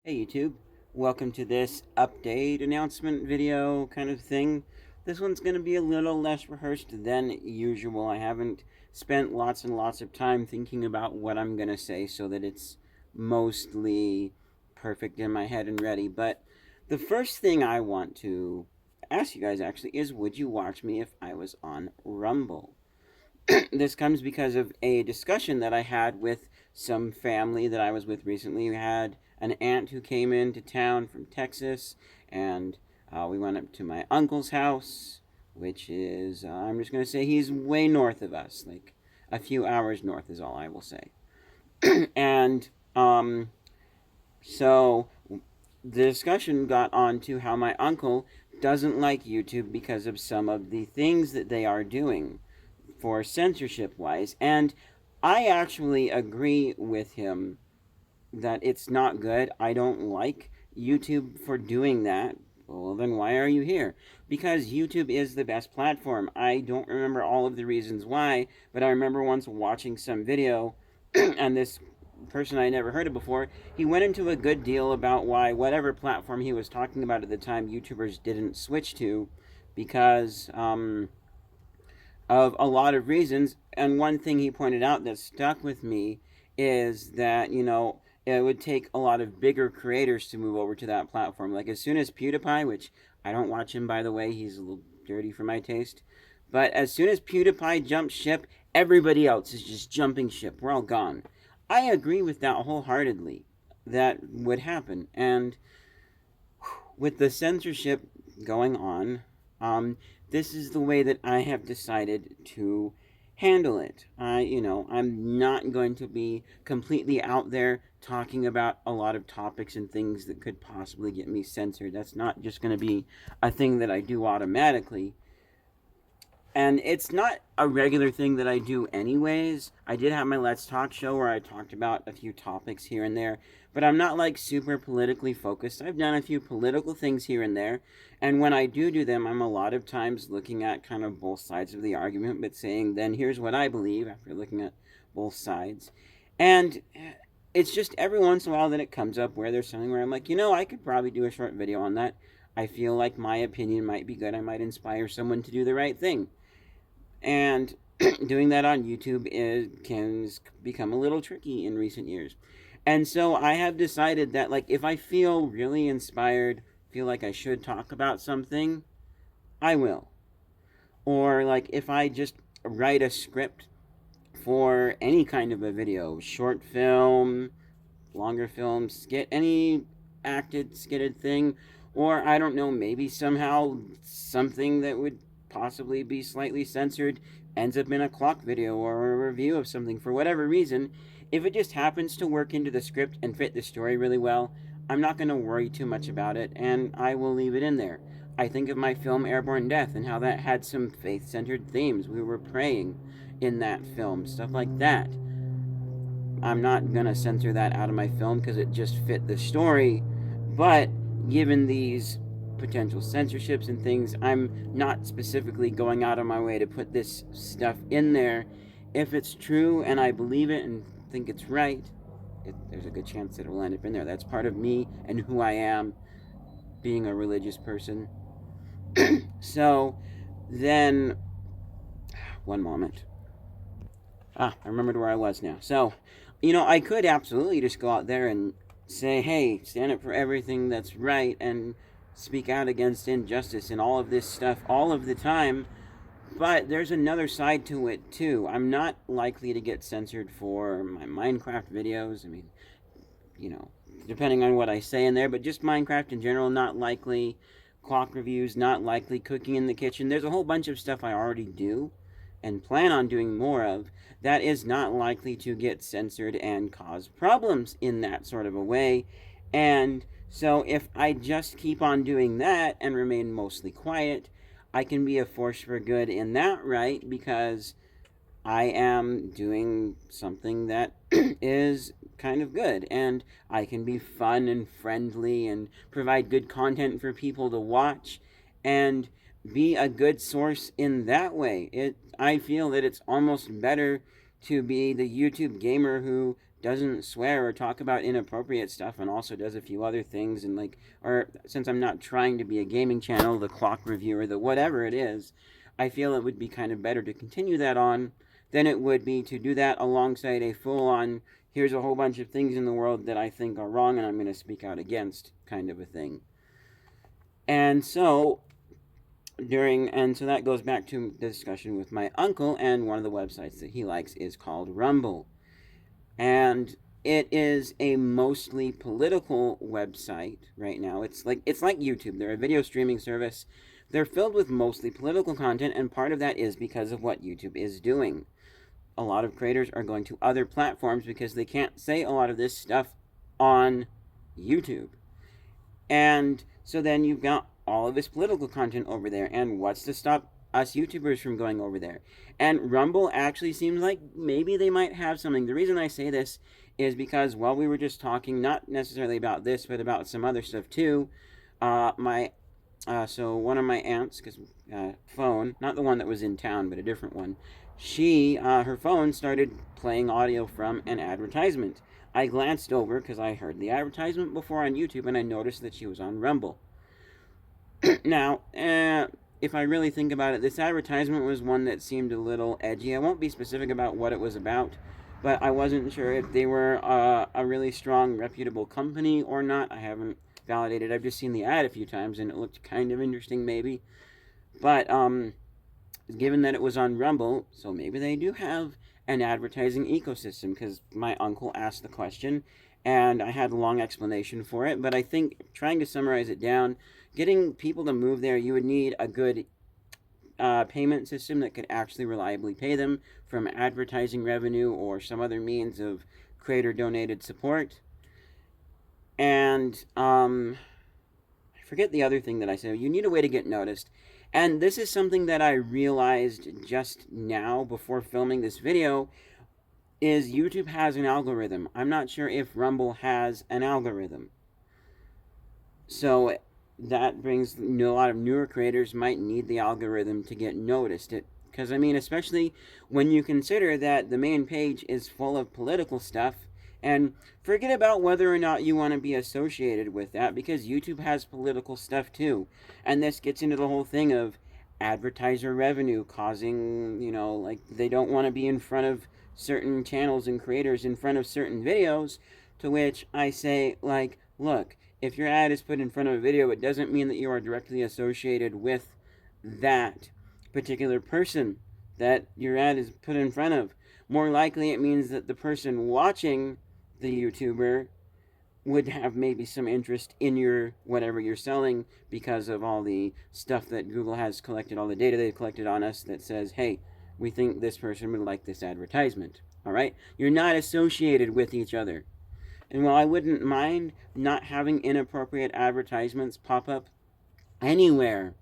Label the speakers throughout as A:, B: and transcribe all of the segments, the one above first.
A: Hey YouTube, welcome to this update announcement video kind of thing. This one's going to be a little less rehearsed than usual. I haven't spent lots and lots of time thinking about what I'm going to say so that it's mostly perfect in my head and ready. But the first thing I want to ask you guys actually is, would you watch me if I was on Rumble? This comes because of a discussion that I had with some family that I was with recently. We had an aunt who came into town from Texas, and we went up to my uncle's house, which is, I'm just going to say he's way north of us, like a few hours north is all I will say. and so the discussion got on to how my uncle doesn't like YouTube because of some of the things that they are doing for censorship wise. And I actually agree with him that it's not good. I don't like YouTube for doing that. Well, then why are you here? Because YouTube is the best platform. I don't remember all of the reasons why, but I remember once watching some video and this person I never heard of before, he went into a good deal about why whatever platform he was talking about at the time YouTubers didn't switch to because of a lot of reasons. And one thing he pointed out that stuck with me is that, it would take a lot of bigger creators to move over to that platform. Like as soon as PewDiePie, which I don't watch him by the way, he's a little dirty for my taste. But as soon as PewDiePie jumps ship, everybody else is just jumping ship. We're all gone. I agree with that wholeheartedly. That would happen. And with the censorship going on, this is the way that I have decided to handle it. I'm not going to be completely out there talking about a lot of topics and things that could possibly get me censored. That's not just going to be a thing that I do automatically. And it's not a regular thing that I do anyways. I did have my Let's Talk show where I talked about a few topics here and there, but I'm not like super politically focused. I've done a few political things here and there, and when I do them, I'm a lot of times looking at kind of both sides of the argument, but saying, then here's what I believe after looking at both sides. And it's just every once in a while that it comes up where there's something where I'm like, I could probably do a short video on that. I feel like my opinion might be good. I might inspire someone to do the right thing. And doing that on YouTube can become a little tricky in recent years. And so I have decided that, like, if I feel really inspired, feel like I should talk about something, I will. Or, like, if I just write a script for any kind of a video, short film, longer film, skit, any acted, skitted thing, or I don't know, maybe somehow something that would possibly be slightly censored ends up in a clock video or a review of something for whatever reason. If it just happens to work into the script and fit the story really well, I'm not going to worry too much about it and I will leave it in there. I think of my film Airborne Death and how that had some faith centered themes. We were praying in that film, stuff like that. I'm not going to censor that out of my film because it just fit the story. But given these potential censorships and things, I'm not specifically going out of my way to put this stuff in there. If it's true and I believe it and think it's right, there's a good chance that it will end up in there. That's part of me and who I am, being a religious person. So then, one moment. I remembered where I was now. So, I could absolutely just go out there and say, hey, stand up for everything that's right and speak out against injustice and all of this stuff all of the time. But there's another side to it, too. I'm not likely to get censored for my Minecraft videos. I mean, depending on what I say in there, but just Minecraft in general, not likely. Clock reviews, not likely. Cooking in the kitchen. There's a whole bunch of stuff I already do and plan on doing more of that is not likely to get censored and cause problems in that sort of a way. And so if I just keep on doing that and remain mostly quiet, I can be a force for good in that right because I am doing something that is kind of good and I can be fun and friendly and provide good content for people to watch and be a good source in that way. I feel that it's almost better to be the YouTube gamer who doesn't swear or talk about inappropriate stuff, and also does a few other things, and like, or since I'm not trying to be a gaming channel, the clock reviewer, the whatever it is, I feel it would be kind of better to continue that on than it would be to do that alongside a full on, here's a whole bunch of things in the world that I think are wrong and I'm going to speak out against kind of a thing. And so and so that goes back to the discussion with my uncle, and one of the websites that he likes is called Rumble. And it is a mostly political website right now. It's like YouTube. They're a video streaming service. They're filled with mostly political content, and part of that is because of what YouTube is doing. A lot of creators are going to other platforms because they can't say a lot of this stuff on YouTube. And so then you've got all of this political content over there, and what's to stop us YouTubers from going over there? And Rumble actually seems like maybe they might have something. The reason I say this is because while we were just talking, not necessarily about this, but about some other stuff too, my so one of my aunts, because phone, not the one that was in town, but a different one, her phone started playing audio from an advertisement. I glanced over because I heard the advertisement before on YouTube, and I noticed that she was on Rumble. Now, if I really think about it, this advertisement was one that seemed a little edgy. I won't be specific about what it was about, but I wasn't sure if they were a really strong, reputable company or not. I haven't validated. I've just seen the ad a few times, and it looked kind of interesting, maybe. But given that it was on Rumble, so maybe they do have an advertising ecosystem, because my uncle asked the question, and I had a long explanation for it. But I think, trying to summarize it down, getting people to move there, you would need a good payment system that could actually reliably pay them from advertising revenue or some other means of creator donated support. And I forget the other thing that I said. You need a way to get noticed. And this is something that I realized just now before filming this video, is YouTube has an algorithm. I'm not sure if Rumble has an algorithm. So that brings a lot of newer creators might need the algorithm to get noticed. Because, I mean, especially when you consider that the main page is full of political stuff, and forget about whether or not you want to be associated with that, because YouTube has political stuff too. And this gets into the whole thing of advertiser revenue causing, like, they don't want to be in front of certain channels and creators in front of certain videos, to which I say, like, look, if your ad is put in front of a video, it doesn't mean that you are directly associated with that particular person that your ad is put in front of. More likely, it means that the person watching the YouTuber would have maybe some interest in your whatever you're selling, because of all the stuff that Google has collected, all the data they've collected on us that says, hey, we think this person would like this advertisement. All right? You're not associated with each other. And while I wouldn't mind not having inappropriate advertisements pop up anywhere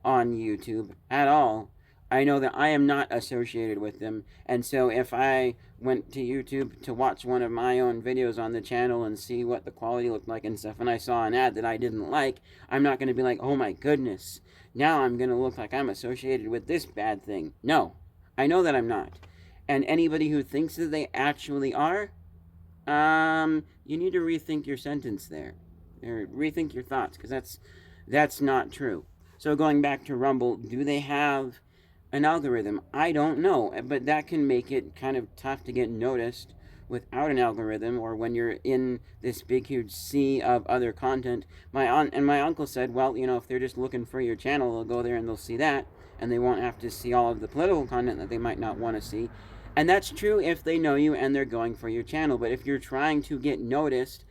A: on YouTube at all, I know that I am not associated with them. And so if I went to YouTube to watch one of my own videos on the channel and see what the quality looked like and stuff, and I saw an ad that I didn't like, I'm not going to be like, oh my goodness, now I'm going to look like I'm associated with this bad thing. No, I know that I'm not. And anybody who thinks that they actually are, you need to rethink your sentence there. Or rethink your thoughts, because that's not true. So going back to Rumble, do they have an algorithm? I don't know, but that can make it kind of tough to get noticed without an algorithm, or when you're in this big huge sea of other content. My aunt and my uncle said, well, if they're just looking for your channel, they'll go there and they'll see that, and they won't have to see all of the political content that they might not want to see. And that's true if they know you and they're going for your channel. But if you're trying to get noticed,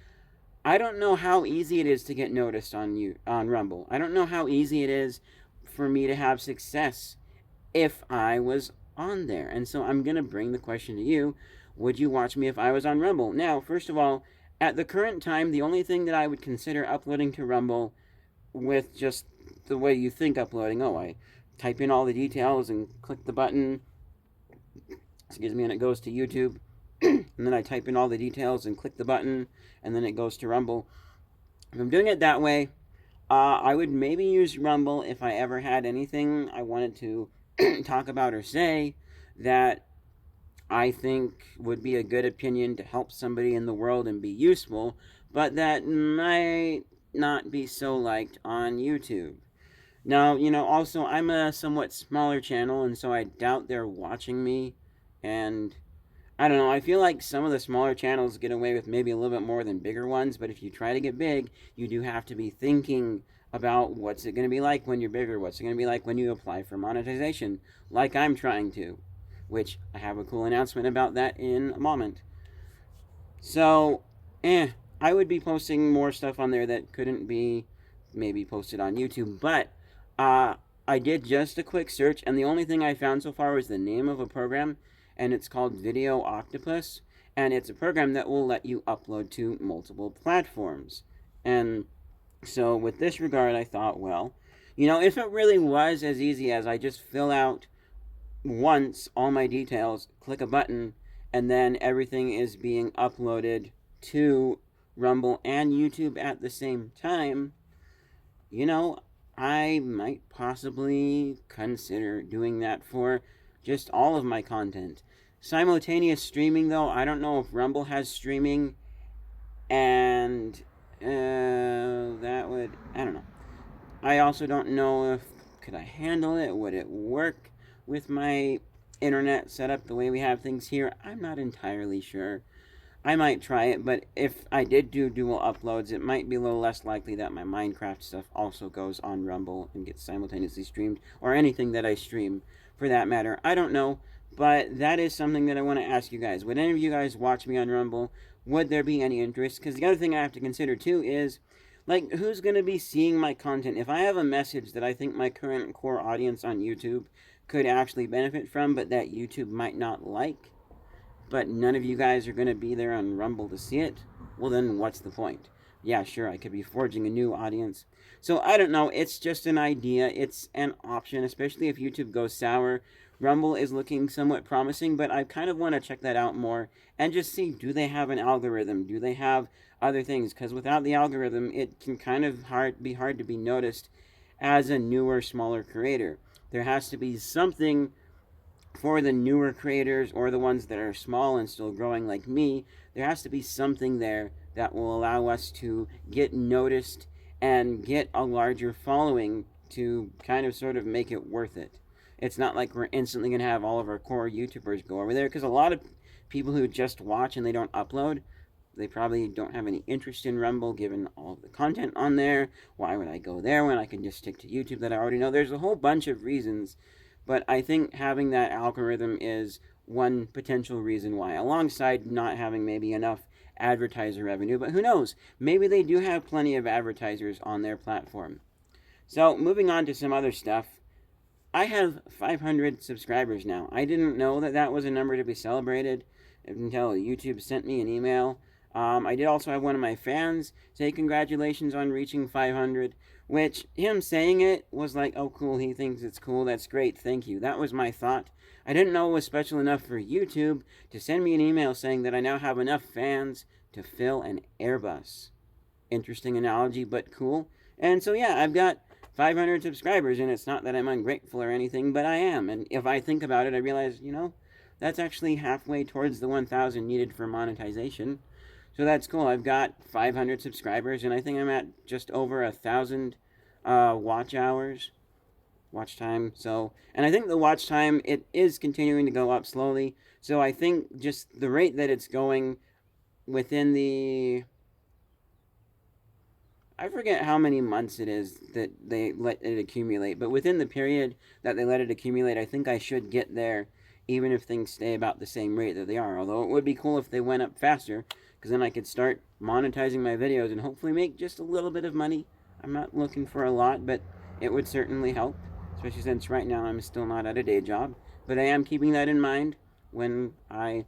A: I don't know how easy it is to get noticed on Rumble. I don't know how easy it is for me to have success if I was on there. And so I'm going to bring the question to you. Would you watch me if I was on Rumble? Now, first of all, at the current time, the only thing that I would consider uploading to Rumble with just the way you think uploading, I type in all the details and click the button, and it goes to YouTube, and then I type in all the details and click the button, and then it goes to Rumble. If I'm doing it that way, I would maybe use Rumble if I ever had anything I wanted to talk about or say that I think would be a good opinion to help somebody in the world and be useful, but that might not be so liked on YouTube. Now, also, I'm a somewhat smaller channel, and so I doubt they're watching me. And I don't know, I feel like some of the smaller channels get away with maybe a little bit more than bigger ones, but if you try to get big, you do have to be thinking about what's it going to be like when you're bigger, what's it going to be like when you apply for monetization, like I'm trying to, which I have a cool announcement about that in a moment. So, I would be posting more stuff on there that couldn't be maybe posted on YouTube, but uh, I did just a quick search, and the only thing I found so far was the name of a program, and it's called Video Octopus, and it's a program that will let you upload to multiple platforms. And so, with this regard, I thought, well, if it really was as easy as I just fill out once all my details, click a button, and then everything is being uploaded to Rumble and YouTube at the same time, you know, I might possibly consider doing that for just all of my content. Simultaneous streaming, though, I don't know if Rumble has streaming, and that would, I don't know. I also don't know if could I handle it. Would it work with my internet setup the way we have things here? I'm not entirely sure. I might try it, but if I did do dual uploads, it might be a little less likely that my Minecraft stuff also goes on Rumble and gets simultaneously streamed, or anything that I stream for that matter. I don't know, but that is something that I want to ask you guys. Would any of you guys watch me on Rumble? Would there be any interest? Because the other thing I have to consider too is, like, who's going to be seeing my content? If I have a message that I think my current core audience on YouTube could actually benefit from, but that YouTube might not like, but none of you guys are going to be there on Rumble to see it, well, then what's the point? Yeah, sure, I could be forging a new audience. So I don't know. It's just an idea. It's an option, especially if YouTube goes sour. Rumble is looking somewhat promising, but I kind of want to check that out more and just see, do they have an algorithm? Do they have other things? Because without the algorithm, it can kind of be hard to be noticed as a newer, smaller creator. There has to be something for the newer creators or the ones that are small and still growing like me. There has to be something there that will allow us to get noticed and get a larger following to kind of sort of make it worth it. It's not like we're instantly going to have all of our core YouTubers go over there, because a lot of people who just watch and they don't upload, they probably don't have any interest in Rumble given all of the content on there. Why would I go there when I can just stick to YouTube that I already know? There's a whole bunch of reasons, but I think having that algorithm is one potential reason why, alongside not having maybe enough advertiser revenue. But who knows? Maybe they do have plenty of advertisers on their platform. So, moving on to some other stuff. I have 500 subscribers now. I didn't know that that was a number to be celebrated until YouTube sent me an email. I did also have one of my fans say congratulations on reaching 500, which him saying it was like, oh, cool, he thinks it's cool, that's great, thank you. That was my thought. I didn't know it was special enough for YouTube to send me an email saying that I now have enough fans to fill an Airbus. Interesting analogy, but cool. And so, yeah, I've got 500 subscribers, and it's not that I'm ungrateful or anything, but I am. And if I think about it, I realize, that's actually halfway towards the 1,000 needed for monetization. So that's cool. I've got 500 subscribers, and I think I'm at just over 1,000 watch hours, watch time. So, and I think the watch time, it is continuing to go up slowly. So I think just the rate that it's going within the, I forget how many months it is that they let it accumulate, but within the period that they let it accumulate, I think I should get there, even if things stay about the same rate that they are. Although it would be cool if they went up faster, because then I could start monetizing my videos and hopefully make just a little bit of money. I'm not looking for a lot, but it would certainly help, especially since right now I'm still not at a day job. But I am keeping that in mind when I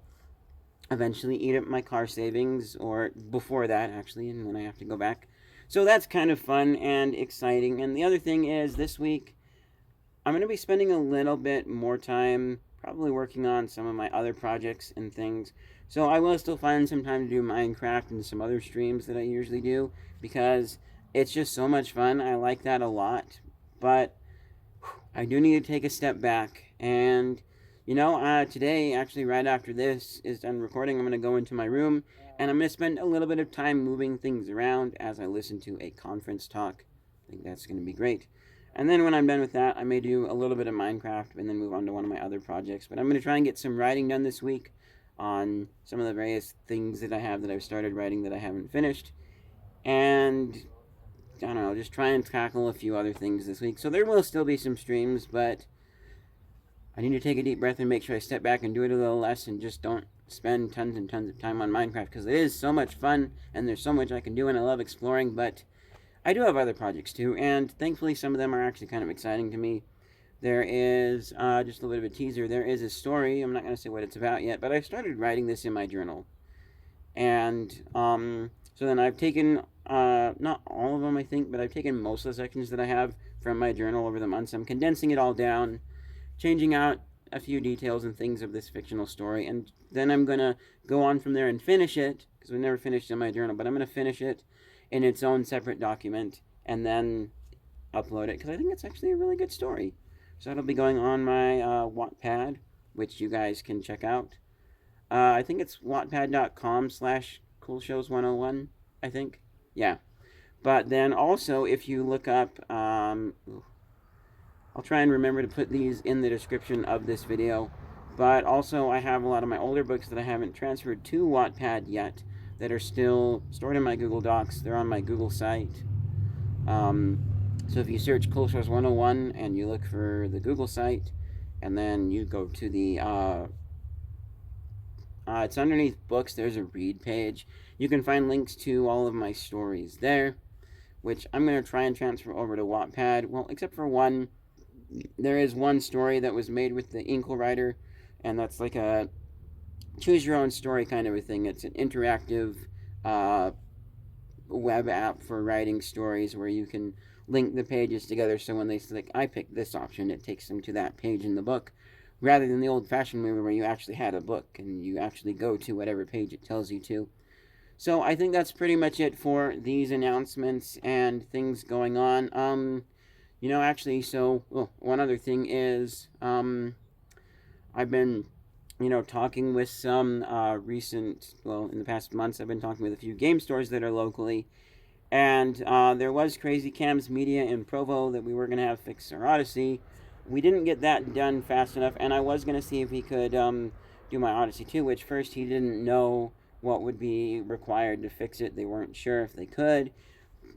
A: eventually eat up my car savings, or before that, actually, and when I have to go back. So that's kind of fun and exciting. And the other thing is, this week, I'm going to be spending a little bit more time probably working on some of my other projects and things. So I will still find some time to do Minecraft and some other streams that I usually do, because it's just so much fun. I like that a lot. But I do need to take a step back and Today, actually, right after this is done recording, I'm going to go into my room and I'm going to spend a little bit of time moving things around as I listen to a conference talk. I think that's going to be great. And then when I'm done with that, I may do a little bit of Minecraft and then move on to one of my other projects. But I'm going to try and get some writing done this week on some of the various things that I have that I've started writing that I haven't finished. And I don't know, just try and tackle a few other things this week. So there will still be some streams, but I need to take a deep breath and make sure I step back and do it a little less and just don't spend tons and tons of time on Minecraft because it is so much fun and there's so much I can do and I love exploring, but I do have other projects too, and thankfully some of them are actually kind of exciting to me. There is just a little bit of a teaser. There is a story. I'm not going to say what it's about yet, but I've started writing this in my journal, and so then I've taken not all of them, I think, but I've taken most of the sections that I have from my journal over the months. I'm condensing it all down, changing out a few details and things of this fictional story, and then I'm gonna go on from there and finish it because we never finished in my journal. But I'm gonna finish it in its own separate document and then upload it because I think it's actually a really good story. So it'll be going on my Wattpad, which you guys can check out. I think it's wattpad.com/coolshows101. I think, yeah. But then also, if you look up, I'll try and remember to put these in the description of this video. But also, I have a lot of my older books that I haven't transferred to Wattpad yet that are still stored in my Google Docs. They're on my Google site. So if you search Cool Shows 101 and you look for the Google site, and then you go to the it's underneath books. There's a read page. You can find links to all of my stories there, which I'm going to try and transfer over to Wattpad. Well, except for one. There is one story that was made with the Inkle Writer, and that's like a choose your own story kind of a thing. It's an interactive web app for writing stories where you can link the pages together, so when they select I pick this option, it takes them to that page in the book, rather than the old-fashioned way where you actually had a book and you actually go to whatever page it tells you to. So I think that's pretty much it for these announcements and things going on. Actually, so one other thing is I've been, talking with some in the past months, I've been talking with a few game stores that are locally. And there was Crazy Cam's Media in Provo that we were going to have fix our Odyssey. We didn't get that done fast enough, and I was going to see if he could do my Odyssey too, which first he didn't know what would be required to fix it. They weren't sure if they could.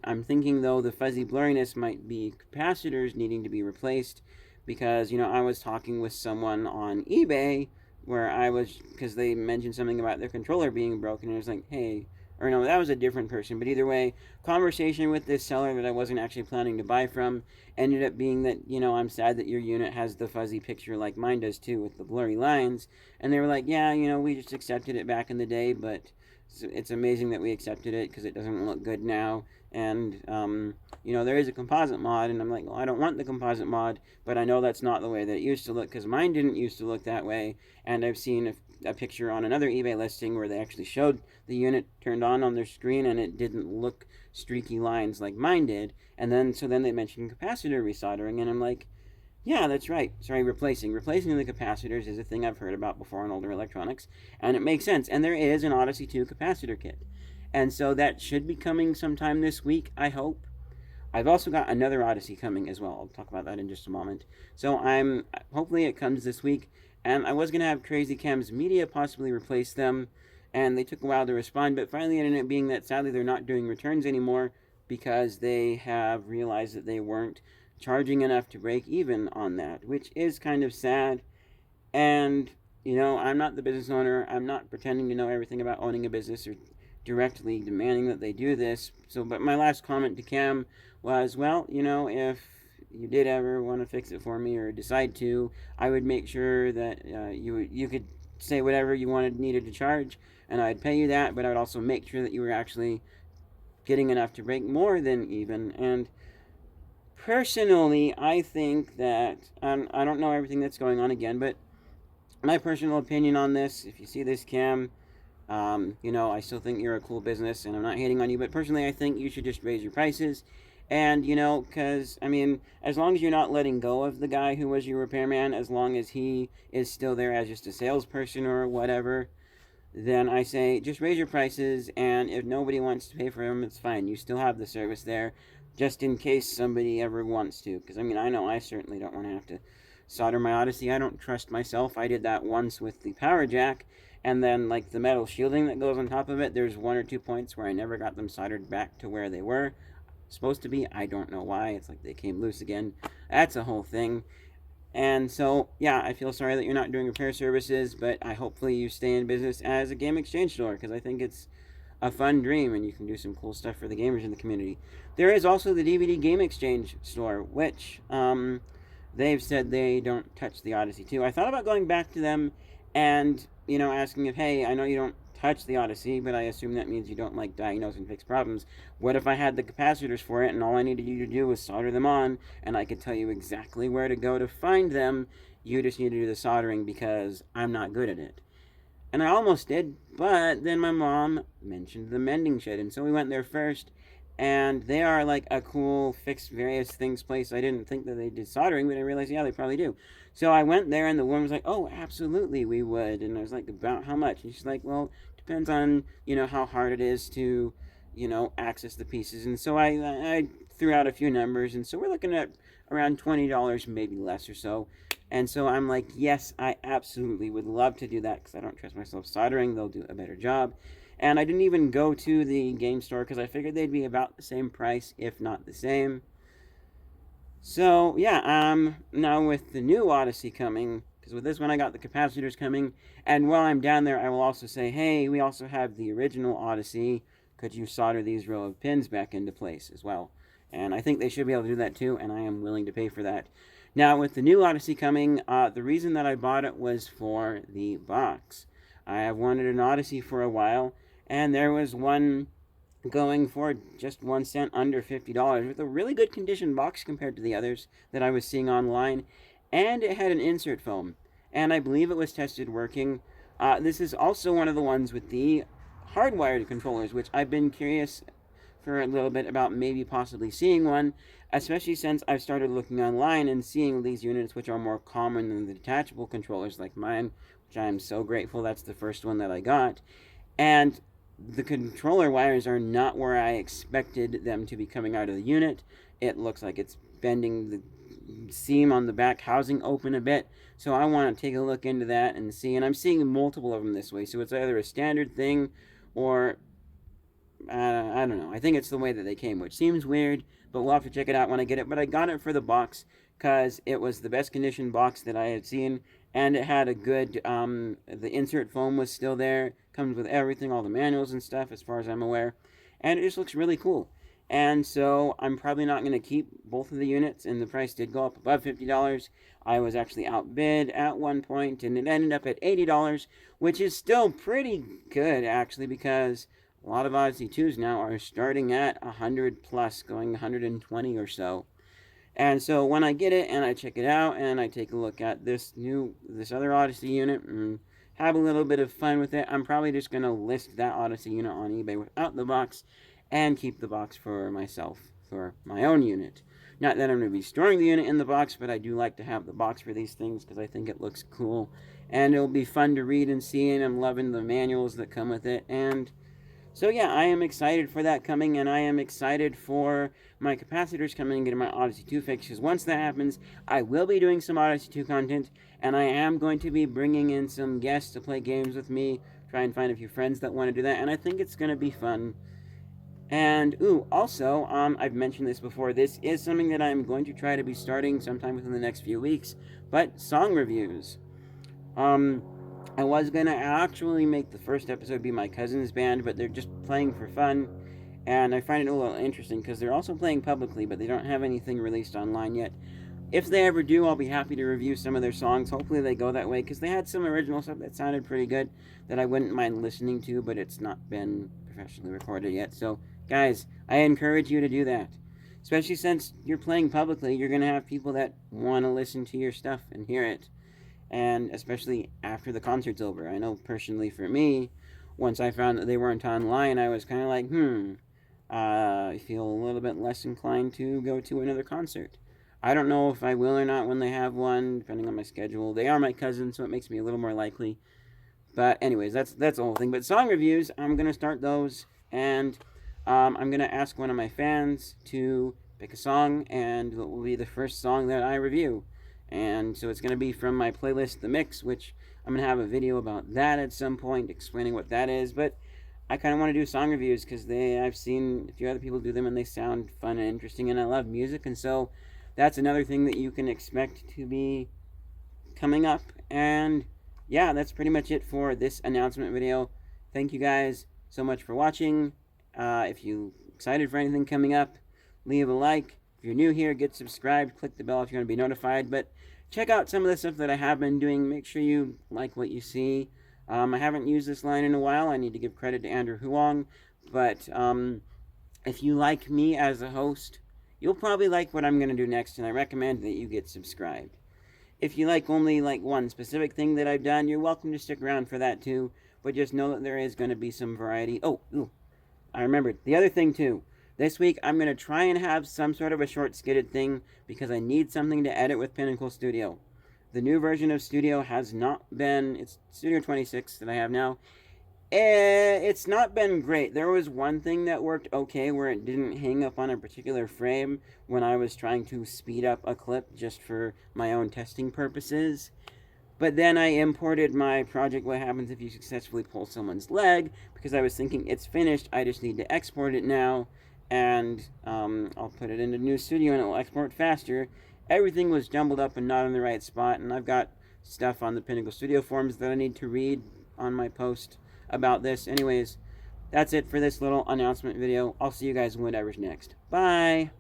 A: I'm thinking, though, the fuzzy blurriness might be capacitors needing to be replaced because, I was talking with someone on eBay because they mentioned something about their controller being broken, and I was like, hey, or no, that was a different person, but either way, conversation with this seller that I wasn't actually planning to buy from ended up being that, I'm sad that your unit has the fuzzy picture like mine does too with the blurry lines, and they were like, yeah, we just accepted it back in the day, but it's amazing that we accepted it because it doesn't look good now. And there is a composite mod, and I'm like, well, I don't want the composite mod, but I know that's not the way that it used to look because mine didn't used to look that way. And I've seen a picture on another eBay listing where they actually showed the unit turned on their screen, and it didn't look streaky lines like mine did. And then they mentioned capacitor resoldering, and I'm like, yeah, that's right. Sorry, replacing the capacitors is a thing I've heard about before in older electronics, and it makes sense. And there is an Odyssey 2 capacitor kit. And so that should be coming sometime this week, I hope. I've also got another Odyssey coming as well. I'll talk about that in just a moment. So hopefully it comes this week. And I was going to have Crazy Cam's Media possibly replace them, and they took a while to respond, but finally it ended up being that sadly they're not doing returns anymore because they have realized that they weren't charging enough to break even on that, which is kind of sad. And, I'm not the business owner. I'm not pretending to know everything about owning a business or directly demanding that they do this. But my last comment to Cam was, well, if you did ever want to fix it for me or decide to, I would make sure that you could say whatever you needed to charge, and I'd pay you that, but I would also make sure that you were actually getting enough to break more than even. And personally, I think that I don't know everything that's going on again, but my personal opinion on this, if you see this, Cam, I still think you're a cool business, and I'm not hating on you, but personally, I think you should just raise your prices And, you know, because, I mean, as long as you're not letting go of the guy who was your repairman, as long as he is still there as just a salesperson or whatever, then I say just raise your prices, and if nobody wants to pay for them, it's fine. You still have the service there, just in case somebody ever wants to. Because I mean, I know I certainly don't want to have to solder my Odyssey. I don't trust myself. I did that once with the power jack, and then like the metal shielding that goes on top of it. There's 1 or 2 points where I never got them soldered back to where they were supposed to be. I don't know why. It's like they came loose again. That's a whole thing. And so, yeah, I feel sorry that you're not doing repair services, but I hopefully you stay in business as a game exchange store because I think it's a fun dream and you can do some cool stuff for the gamers in the community. There is also the DVD Game Exchange store, which they've said they don't touch the Odyssey 2. I thought about going back to them and, you know, asking if, hey, I know you don't touch the Odyssey, but I assume that means you don't like diagnose and fix problems. What if I had the capacitors for it and all I needed you to do was solder them on and I could tell you exactly where to go to find them? You just need to do the soldering because I'm not good at it. And I almost did, but then my mom mentioned the mending shed, and so we went there first. And they are like a cool fix various things place. I didn't think that they did soldering, but I realized, yeah, they probably do. So I went there, and the woman was like, "Oh, absolutely, we would." And I was like, "About how much?" And she's like, "Well, depends on how hard it is to access the pieces." And so I threw out a few numbers, and so we're looking at around $20, maybe less or so. And so I'm like, yes, I absolutely would love to do that because I don't trust myself soldering. They'll do a better job. And I didn't even go to the game store because I figured they'd be about the same price, if not the same. So yeah, now with the new Odyssey coming, because with this one I got the capacitors coming, and while I'm down there, I will also say, hey, we also have the original Odyssey. Could you solder these row of pins back into place as well? And I think they should be able to do that too, and I am willing to pay for that. Now with the new Odyssey coming, the reason that I bought it was for the box. I have wanted an Odyssey for a while, and there was one going for just 1 cent under $50 with a really good condition box compared to the others that I was seeing online, and it had an insert foam, and I believe it was tested working. This is also one of the ones with the hardwired controllers, which I've been curious for a little bit about maybe possibly seeing one, especially since I've started looking online and seeing these units which are more common than the detachable controllers like mine, which I am so grateful that's the first one that I got. And the controller wires are not where I expected them to be coming out of the unit. It looks like it's bending the seam on the back housing open a bit. So I want to take a look into that and see. And I'm seeing multiple of them this way. So it's either a standard thing or I don't know. I think it's the way that they came, which seems weird, but we'll have to check it out when I get it. But I got it for the box because it was the best condition box that I had seen, and it had a good. The insert foam was still there. Comes with everything, all the manuals and stuff, as far as I'm aware, and it just looks really cool. And so I'm probably not going to keep both of the units, and the price did go up above $50. I was actually outbid at one point, and it ended up at $80, which is still pretty good actually because a lot of Odyssey 2s now are starting at 100 plus, going 120 or so. And so when I get it and I check it out and I take a look at this other Odyssey unit and have a little bit of fun with it, I'm probably just going to list that Odyssey unit on eBay without the box and keep the box for myself, for my own unit. Not that I'm going to be storing the unit in the box, but I do like to have the box for these things because I think it looks cool. And it'll be fun to read and see, and I'm loving the manuals that come with it. And so yeah, I am excited for that coming, and I am excited for my capacitors coming and getting my Odyssey 2 fixed, because once that happens, I will be doing some Odyssey 2 content, and I am going to be bringing in some guests to play games with me, try and find a few friends that want to do that, and I think it's going to be fun. And, also, I've mentioned this before, this is something that I'm going to try to be starting sometime within the next few weeks, but song reviews. Um, I was gonna actually make the first episode be my cousin's band, but they're just playing for fun, and I find it a little interesting because they're also playing publicly, but they don't have anything released online yet. If they ever do, I'll be happy to review some of their songs. Hopefully, they go that way because they had some original stuff that sounded pretty good that I wouldn't mind listening to, but it's not been professionally recorded yet. So, guys, I encourage you to do that. Especially since you're playing publicly, you're gonna have people that want to listen to your stuff and hear it, and especially after the concert's over. I know personally for me, once I found that they weren't online, I was kind of like, I feel a little bit less inclined to go to another concert. I don't know if I will or not when they have one, depending on my schedule. They are my cousins, so it makes me a little more likely. But anyways, that's the whole thing. But song reviews, I'm gonna start those, and I'm gonna ask one of my fans to pick a song, and it will be the first song that I review. And so it's gonna be from my playlist, The Mix, which I'm gonna have a video about that at some point, explaining what that is. But I kind of want to do song reviews because I've seen a few other people do them and they sound fun and interesting, and I love music, and so that's another thing that you can expect to be coming up. And yeah, that's pretty much it for this announcement video. Thank you guys so much for watching. If you excited for anything coming up, leave a like. If you're new here, get subscribed. Click the bell if you want to be notified. But check out some of the stuff that I have been doing. Make sure you like what you see. I haven't used this line in a while. I need to give credit to Andrew Huang. But if you like me as a host, you'll probably like what I'm going to do next, and I recommend that you get subscribed. If you like only like one specific thing that I've done, you're welcome to stick around for that too. But just know that there is going to be some variety. Oh, ooh, I remembered. The other thing too. This week I'm going to try and have some sort of a short skidded thing because I need something to edit with Pinnacle Studio. The new version of Studio has not been, it's Studio 26 that I have now. It's not been great. There was one thing that worked okay where it didn't hang up on a particular frame when I was trying to speed up a clip just for my own testing purposes. But then I imported my project What Happens If You Successfully Pull Someone's Leg because I was thinking it's finished, I just need to export it now, and I'll put it into New Studio and it will export faster. Everything was jumbled up and not in the right spot, and I've got stuff on the Pinnacle Studio forums that I need to read on my post about this. Anyways, that's it for this little announcement video. I'll see you guys in whatever's next. Bye!